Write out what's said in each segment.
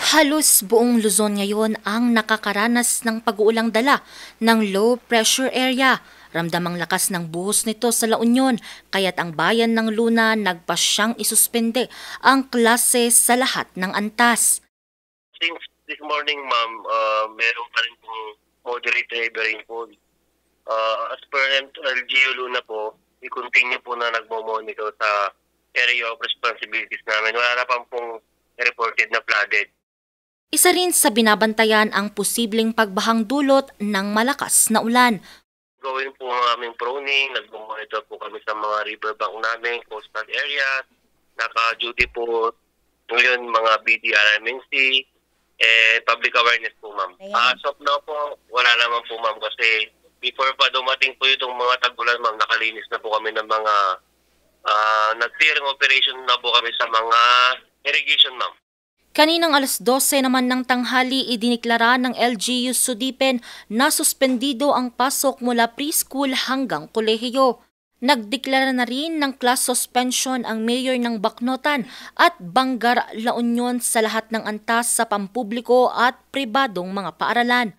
Halos buong Luzon ngayon ang nakakaranas ng pag-uulang dala ng low pressure area. Ramdamang lakas ng buhos nito sa La Union, kaya't ang bayan ng Luna nagpasyang isuspende ang klase sa lahat ng antas. Since this morning, ma'am, meron pa rin pong moderate heavy rainfall. As per LGU Luna po, i-continue po na nagmo-monitor sa area of responsibilities namin. Wala na pong reported na flooded. Isa rin sa binabantayan ang posibleng pagbahang dulot ng malakas na ulan. Gawin po ang aming proning, nagmo-monitor po kami sa mga riverbank namin, coastal areas, naka-duty po ngayon mga BDRMNC, public awareness po, ma'am. As of now po, wala naman po, ma'am, kasi before pa dumating po itong mga tag-ulan, ma'am, nakalinis na po kami ng mga nag-clearing operation na po kami sa mga irrigation, ma'am. Kaninang alas 12 naman ng tanghali, idiniklara ng LGU Sudipen na suspendido ang pasok mula preschool hanggang kolehiyo. Nagdeklara na rin ng class suspension ang mayor ng Bacnotan at Bangar, La Union sa lahat ng antas sa pampubliko at pribadong mga paaralan.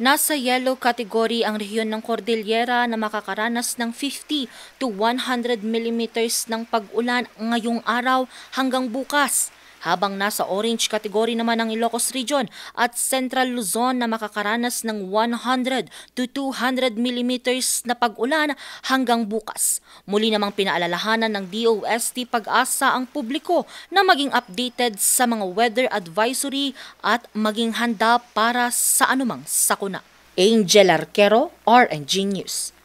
Nasa yellow category ang rehiyon ng Cordillera na makakaranas ng 50 to 100 millimeters ng pag-ulan ngayong araw hanggang bukas. Habang nasa orange category naman ang Ilocos Region at Central Luzon na makakaranas ng 100 to 200 millimeters na pag-ulan hanggang bukas. Muli namang pinaalalahanan ng DOST Pag-asa ang publiko na maging updated sa mga weather advisory at maging handa para sa anumang sakuna. Angel Arquero, RNG News.